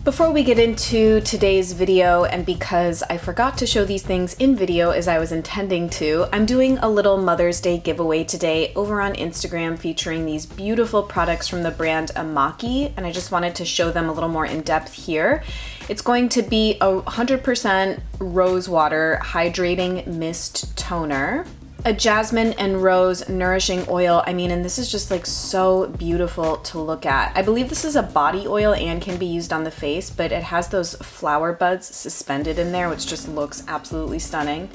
Before we get into today's video, and because I forgot to show these things in video as I was intending to, I'm doing a little Mother's Day giveaway today over on Instagram featuring these beautiful products from the brand Musique, and I just wanted to show them a little more in depth here. It's going to be a 100% rose water hydrating mist toner, a jasmine and rose nourishing oil. I mean, and this is just like so beautiful to look at. I believe this is a body oil and can be used on the face, but it has those flower buds suspended in there, which just looks absolutely stunning.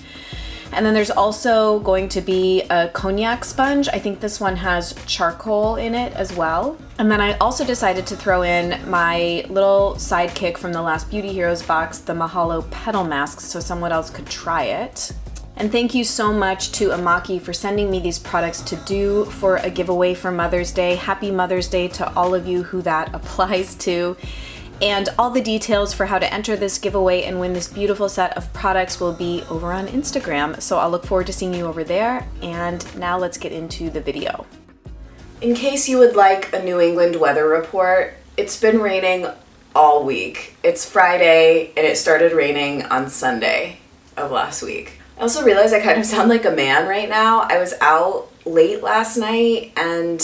And then there's also going to be a cognac sponge. I think this one has charcoal in it as well. And then I also decided to throw in my little sidekick from the last Beauty Heroes box, the Mahalo petal masks, so someone else could try it. And thank you so much to Musique for sending me these products to do for a giveaway for Mother's Day. Happy Mother's Day to all of you who that applies to. And all the details for how to enter this giveaway and win this beautiful set of products will be over on Instagram. So I'll look forward to seeing you over there. And now let's get into the video. In case you would like a New England weather report, it's been raining all week. It's Friday and it started raining on Sunday of last week. I also realize I kind of sound like a man right now. I was out late last night and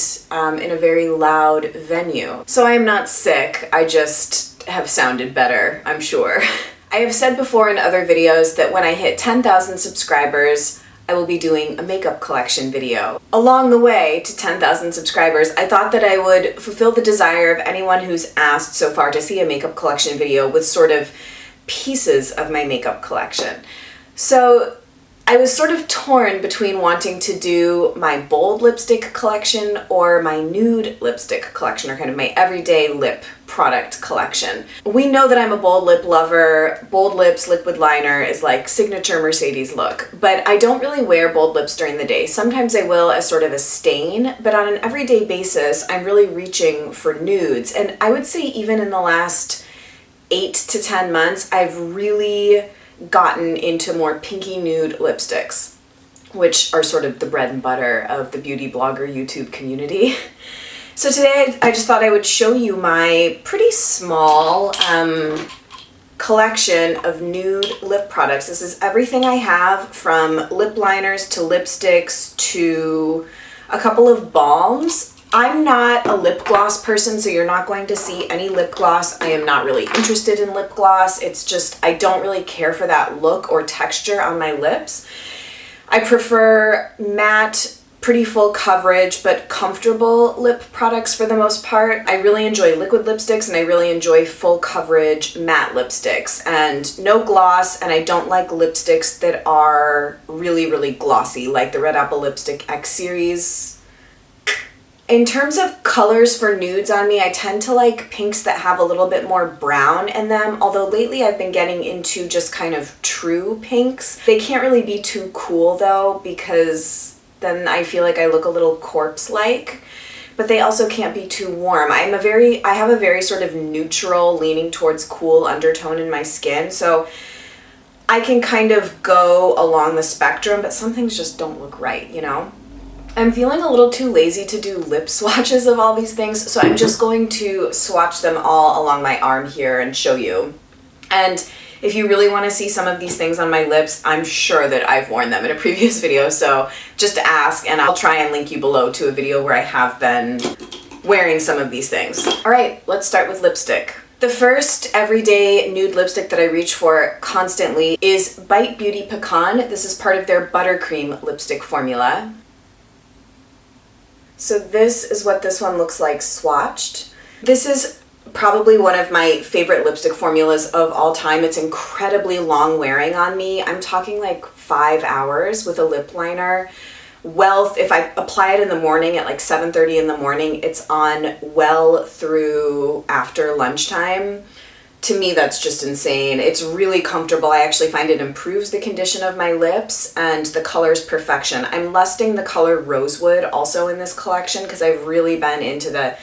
in a very loud venue. So I am not sick, I just have sounded better, I'm sure. I have said before in other videos that when I hit 10,000 subscribers, I will be doing a makeup collection video. Along the way to 10,000 subscribers, I thought that I would fulfill the desire of anyone who's asked so far to see a makeup collection video with sort of pieces of my makeup collection. So I was sort of torn between wanting to do my bold lipstick collection or my nude lipstick collection, or kind of my everyday lip product collection. We know that I'm a bold lip lover. Bold lips, liquid liner is like signature Mercedes look, but I don't really wear bold lips during the day. Sometimes I will as sort of a stain, but on an everyday basis, I'm really reaching for nudes. And I would say even in the last 8 to 10 months, I've really gotten into more pinky nude lipsticks, which are sort of the bread and butter of the beauty blogger YouTube community. So today I just thought I would show you my pretty small collection of nude lip products. This is everything I have, from lip liners to lipsticks to a couple of balms. I'm not a lip gloss person, so you're not going to see any lip gloss. I am not really interested in lip gloss. It's just, I don't really care for that look or texture on my lips. I prefer matte, pretty full coverage, but comfortable lip products for the most part. I really enjoy liquid lipsticks and I really enjoy full coverage matte lipsticks, and no gloss, and I don't like lipsticks that are really, really glossy, like the Red Apple Lipstick X series. In terms of colors for nudes on me, I tend to like pinks that have a little bit more brown in them, although lately I've been getting into just kind of true pinks. They can't really be too cool though, because then I feel like I look a little corpse-like, but they also can't be too warm. I have a very sort of neutral, leaning towards cool undertone in my skin, so I can kind of go along the spectrum, but some things just don't look right, you know? I'm feeling a little too lazy to do lip swatches of all these things, so I'm just going to swatch them all along my arm here and show you. And if you really want to see some of these things on my lips, I'm sure that I've worn them in a previous video, so just ask and I'll try and link you below to a video where I have been wearing some of these things. All right, let's start with lipstick. The first everyday nude lipstick that I reach for constantly is Bite Beauty Pecan. This is part of their buttercream lipstick formula. So this is what this one looks like swatched. This is probably one of my favorite lipstick formulas of all time. It's incredibly long wearing on me. I'm talking like 5 hours with a lip liner. Well, if I apply it in the morning at like 7:30 in the morning, it's on well through after lunchtime. To me, that's just insane. It's really comfortable. I actually find it improves the condition of my lips, and the color's perfection. I'm lusting the color Rosewood also in this collection because I've really been into the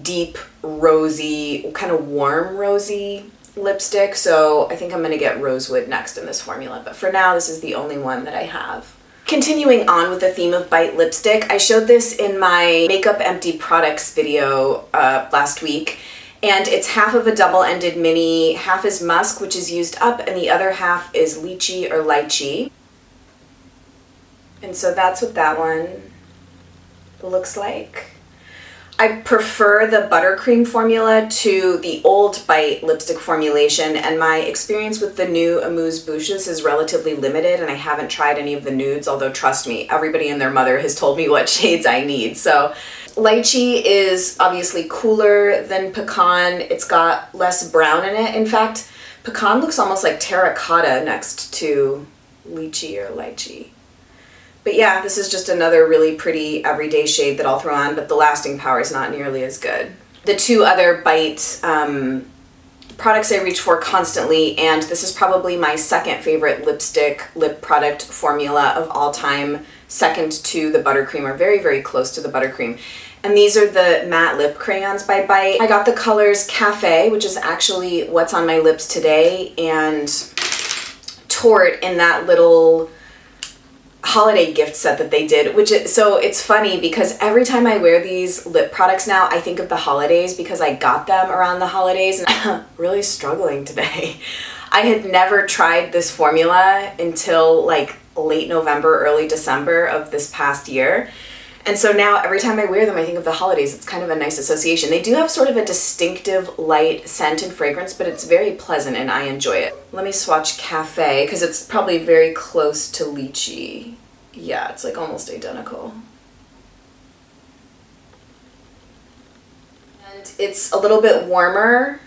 deep rosy, kind of warm rosy lipstick, so I think I'm gonna get Rosewood next in this formula, but for now this is the only one that I have. Continuing on with the theme of Bite lipstick, I showed this in my Makeup Empty Products video last week, And it's half of a double-ended mini, half is musk, which is used up, and the other half is lychee or lychee. And so that's what that one looks like. I prefer the buttercream formula to the old Bite lipstick formulation, and my experience with the new amuse-bouches is relatively limited, and I haven't tried any of the nudes, although trust me, everybody and their mother has told me what shades I need. So lychee is obviously cooler than pecan. It's got less brown in it. In fact, pecan looks almost like terracotta next to lychee or lychee. But yeah, this is just another really pretty everyday shade that I'll throw on, but the lasting power is not nearly as good. The two other Bite products I reach for constantly, and this is probably my second favorite lipstick lip product formula of all time, second to the buttercream, or very, very close to the buttercream. And these are the matte lip crayons by Bite. I got the colors Cafe, which is actually what's on my lips today, and Tarte in that little holiday gift set that they did, so it's funny because every time I wear these lip products now, I think of the holidays because I got them around the holidays, and I'm really struggling today. I had never tried this formula until like late November, early December of this past year. And so now every time I wear them, I think of the holidays. It's kind of a nice association. They do have sort of a distinctive light scent and fragrance, but it's very pleasant and I enjoy it. Let me swatch Cafe because it's probably very close to lychee. Yeah, it's like almost identical. And it's a little bit warmer.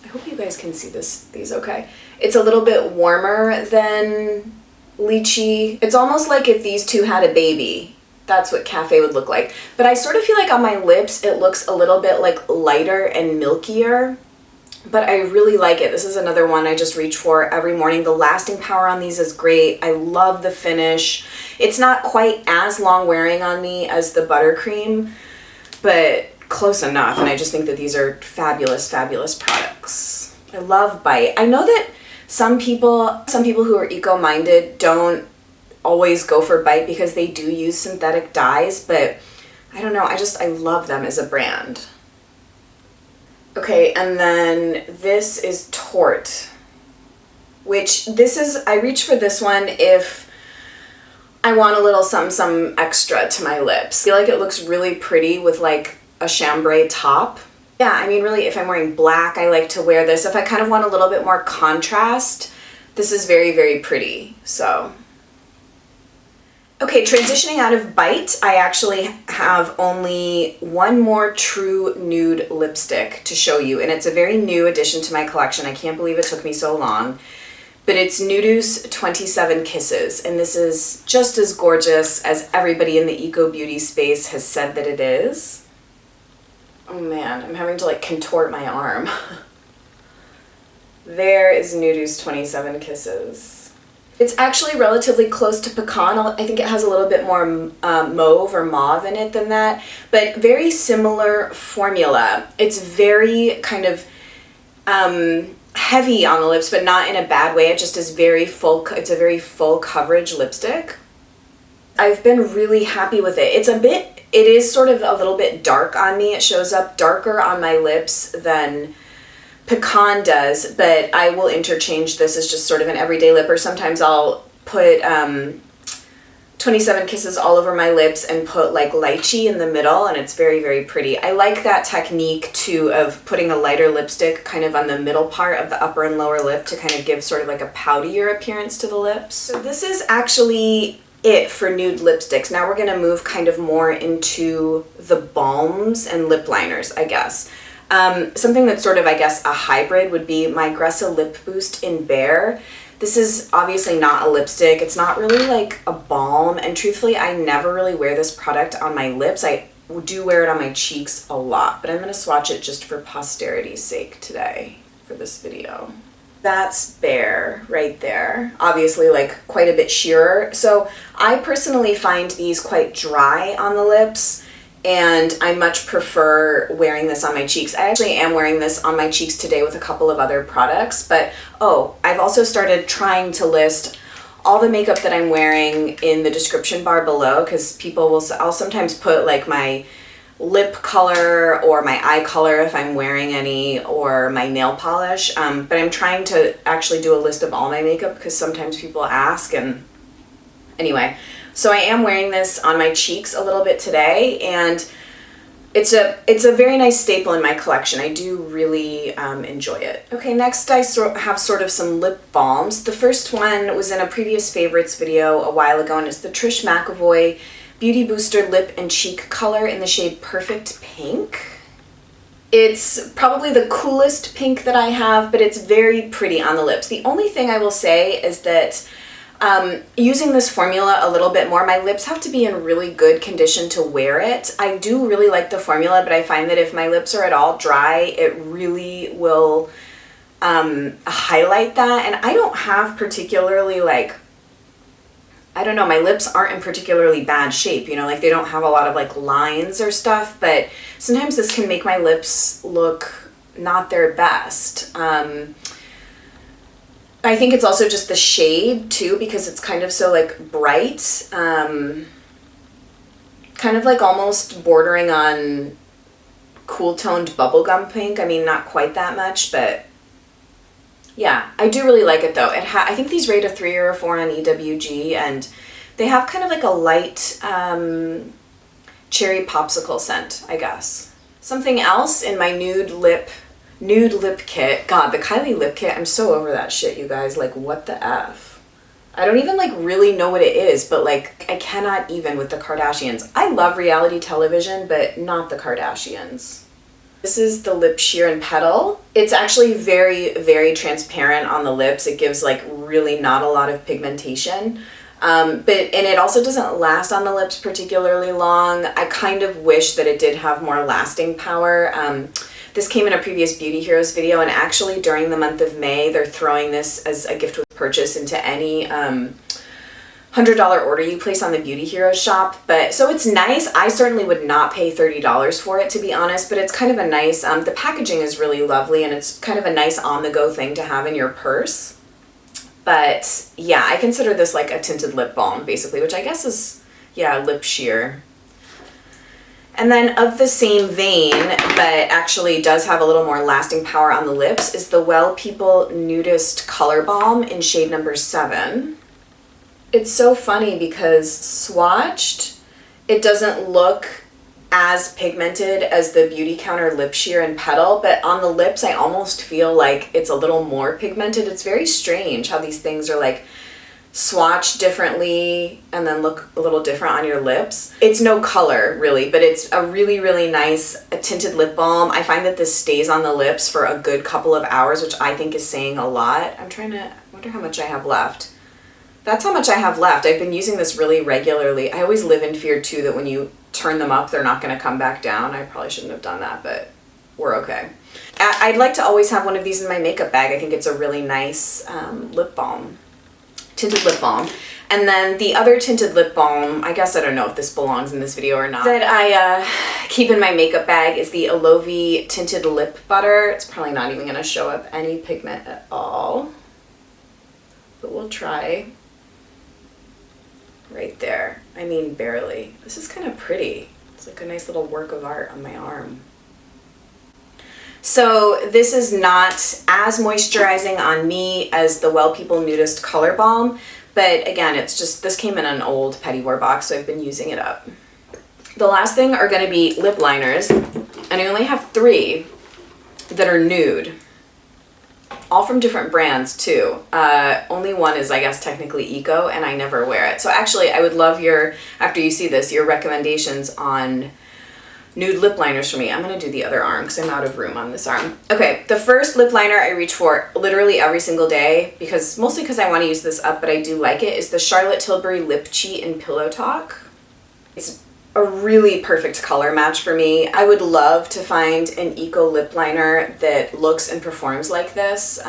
I hope you guys can see these okay. It's a little bit warmer than lychee. It's almost like if these two had a baby. That's what Cafe would look like. But I sort of feel like on my lips it looks a little bit like lighter and milkier, but I really like it. This is another one I just reach for every morning. The lasting power on these is great. I love the finish. It's not quite as long wearing on me as the buttercream, but close enough, and I just think that these are fabulous, fabulous products. I love Bite. I know that some people who are eco-minded don't always go for Bite because they do use synthetic dyes, but I don't know, I love them as a brand. Okay, and then this is Tarte, which I reach for this one if I want a little some extra to my lips. I feel like it looks really pretty with like a chambray top. Yeah, I mean really if I'm wearing black, I like to wear this. If I kind of want a little bit more contrast, this is very, very pretty, so. Okay, transitioning out of Bite, I actually have only one more true nude lipstick to show you, and it's a very new addition to my collection. I can't believe it took me so long, but it's Nude's 27 Kisses, and this is just as gorgeous as everybody in the eco beauty space has said that it is. Oh man, I'm having to like contort my arm. There is Nude's 27 Kisses. It's actually relatively close to pecan. I think it has a little bit more mauve or mauve in it than that, but very similar formula. It's very kind of heavy on the lips, but not in a bad way. It just is very full. It's a very full coverage lipstick. I've been really happy with it. It is sort of a little bit dark on me. It shows up darker on my lips than pecan does, but I will interchange this as just sort of an everyday lip, or sometimes I'll put 27 Kisses all over my lips and put like lychee in the middle, and it's very, very pretty. I like that technique too of putting a lighter lipstick kind of on the middle part of the upper and lower lip to kind of give sort of like a poutier appearance to the lips. So this is actually it for nude lipsticks. Now we're going to move kind of more into the balms and lip liners, I guess. Something that's sort of, I guess, a hybrid would be my Gress Lip Boost in Bare. This is obviously not a lipstick. It's not really like a balm, and truthfully, I never really wear this product on my lips. I do wear it on my cheeks a lot, but I'm going to swatch it just for posterity's sake today for this video. That's Bare right there. Obviously like quite a bit sheerer. So I personally find these quite dry on the lips, and I much prefer wearing this on my cheeks. I actually am wearing this on my cheeks today with a couple of other products, but oh, I've also started trying to list all the makeup that I'm wearing in the description bar below, because I'll sometimes put like my lip color or my eye color if I'm wearing any, or my nail polish. But I'm trying to actually do a list of all my makeup because sometimes people ask. And anyway, so I am wearing this on my cheeks a little bit today, and it's a very nice staple in my collection. I do really enjoy it. Okay, next I have sort of some lip balms. The first one was in a previous favorites video a while ago, and it's the Trish McEvoy Beauty Booster Lip and Cheek color in the shade Perfect Pink. It's probably the coolest pink that I have, but it's very pretty on the lips. The only thing I will say is that using this formula a little bit more, my lips have to be in really good condition to wear it. I do really like the formula, but I find that if my lips are at all dry, it really will highlight that. And I don't have particularly like, I don't know, my lips aren't in particularly bad shape, you know, like they don't have a lot of like lines or stuff, but sometimes this can make my lips look not their best. I think it's also just the shade too, because it's kind of so like bright, kind of like almost bordering on cool toned bubblegum pink. I mean, not quite that much, but yeah, I do really like it though. I think these rate a 3 or a 4 on EWG, and they have kind of like a light cherry popsicle scent, I guess. Something else in my nude lip kit. God, the Kylie lip kit, I'm so over that shit, you guys. Like, what the F? I don't even like really know what it is, but like I cannot even with the Kardashians. I love reality television, but not the Kardashians. This is the Lip Sheer and Petal. It's actually very, very transparent on the lips. It gives like really not a lot of pigmentation. And it also doesn't last on the lips particularly long. I kind of wish that it did have more lasting power. This came in a previous Beauty Heroes video, and actually during the month of May, they're throwing this as a gift with purchase into any $100 order you place on the Beauty Heroes shop. But so it's nice. I certainly would not pay $30 for it, to be honest, but it's kind of a nice, the packaging is really lovely, and it's kind of a nice on-the-go thing to have in your purse. But yeah, I consider this like a tinted lip balm, basically, which I guess is, yeah, lip sheer. And then of the same vein, but actually does have a little more lasting power on the lips, is the Well People Nudist Color Balm in shade number 7. It's so funny because swatched, it doesn't look as pigmented as the Beauty Counter Lip Sheer and Petal, but on the lips I almost feel like it's a little more pigmented. It's very strange how these things are like swatched differently and then look a little different on your lips. It's no color really, but it's a really, really nice tinted lip balm. I find that this stays on the lips for a good couple of hours, which I think is saying a lot. I wonder how much I have left. That's how much I have left. I've been using this really regularly. I always live in fear too that when you turn them up, they're not going to come back down. I probably shouldn't have done that, but we're okay. I'd like to always have one of these in my makeup bag. I think it's a really nice lip balm, tinted lip balm. And then the other tinted lip balm, I guess I don't know if this belongs in this video or not, that I keep in my makeup bag is the Aloe Tinted Lip Butter. It's probably not even going to show up any pigment at all, but we'll try. Right there. I mean, barely. This is kind of pretty. It's like a nice little work of art on my arm. So this is not as moisturizing on me as the Well People Nudist Color Balm, but again, it's just, this came in an old Petit War box, so I've been using it up. The last thing are going to be lip liners, and I only have 3 that are nude. All from different brands too. Only one is, I guess, technically eco, and I never wear it. So actually, I would love after you see this, your recommendations on nude lip liners for me. I'm gonna do the other arm because I'm out of room on this arm. Okay, the first lip liner I reach for literally every single day, mostly because I want to use this up, but I do like it, is the Charlotte Tilbury Lip Cheat in Pillow Talk. It's a really perfect color match for me. I would love to find an eco lip liner that looks and performs like this.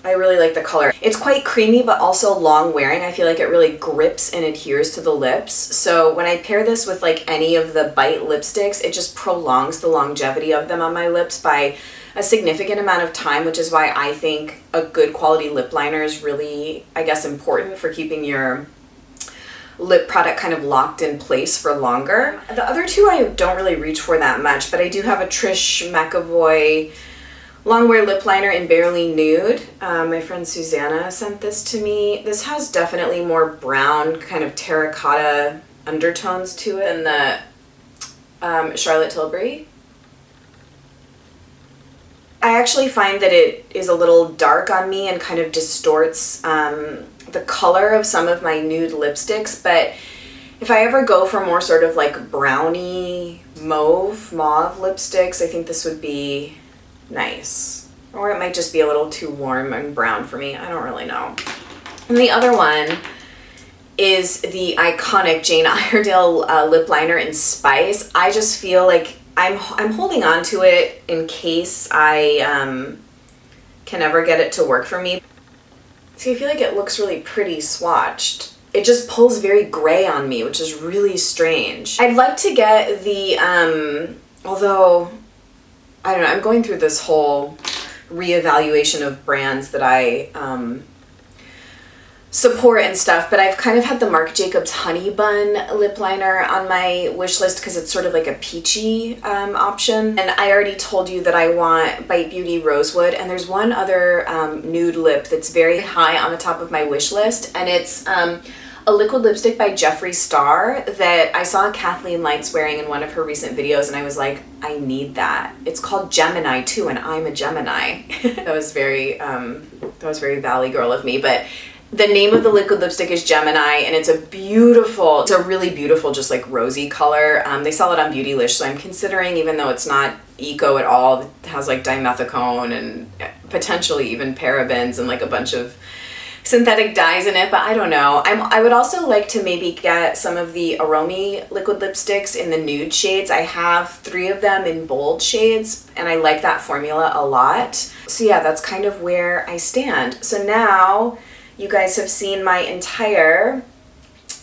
I really like the color. It's quite creamy, but also long wearing. I feel like it really grips and adheres to the lips. So when I pair this with like any of the Bite lipsticks, it just prolongs the longevity of them on my lips by a significant amount of time, which is why I think a good quality lip liner is really, I guess, important for keeping your lip product kind of locked in place for longer. The other two I don't really reach for that much, but I do have a Trish McAvoy Longwear lip liner in Barely Nude. My friend Susanna sent this to me. This has definitely more brown, kind of terracotta undertones to it than the Charlotte Tilbury. I actually find that it is a little dark on me and kind of distorts the color of some of my nude lipsticks, but if I ever go for more sort of like browny mauve lipsticks, I think this would be nice. Or it might just be a little too warm and brown for me. I don't really know. And the other one is the iconic Jane Iredale lip liner in Spice. I just feel like I'm holding on to it in case I can ever get it to work for me. See, I feel like it looks really pretty swatched. It just pulls very gray on me, which is really strange. I'd like to get the, although, I don't know, I'm going through this whole reevaluation of brands that I support and stuff, but I've kind of had the Marc Jacobs Honey Bun lip liner on my wish list because it's sort of like a peachy option. And I already told you that I want Bite Beauty Rosewood, and there's one other nude lip that's very high on the top of my wish list, and it's a liquid lipstick by Jeffree Star that I saw Kathleen Lights wearing in one of her recent videos, and I was like, I need that. It's called Gemini too, and I'm a Gemini. That was very Valley Girl of me, but the name of the liquid lipstick is Gemini, and it's a really beautiful, just like rosy color. They sell it on Beautylish, so I'm considering, even though it's not eco at all, it has like dimethicone and potentially even parabens and like a bunch of synthetic dyes in it, but I don't know. I would also like to maybe get some of the Aromi liquid lipsticks in the nude shades. I have 3 of them in bold shades, and I like that formula a lot. So yeah, that's kind of where I stand. So now you guys have seen my entire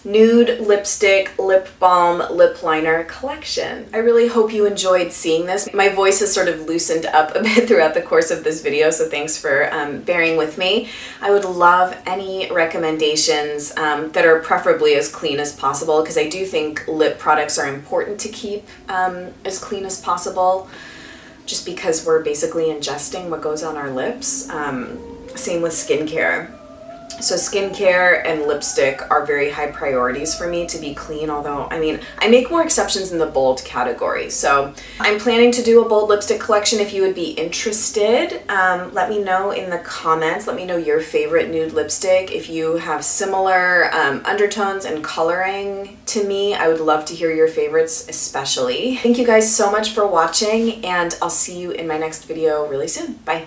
nude lipstick, lip balm, lip liner collection. I really hope you enjoyed seeing this. My voice has sort of loosened up a bit throughout the course of this video, so thanks for bearing with me. I would love any recommendations that are preferably as clean as possible, because I do think lip products are important to keep as clean as possible, just because we're basically ingesting what goes on our lips. Same with skincare. So skincare and lipstick are very high priorities for me to be clean, although, I mean, I make more exceptions in the bold category. So I'm planning to do a bold lipstick collection. If you would be interested, let me know in the comments. Let me know your favorite nude lipstick. If you have similar undertones and coloring to me, I would love to hear your favorites especially. Thank you guys so much for watching, and I'll see you in my next video really soon. Bye.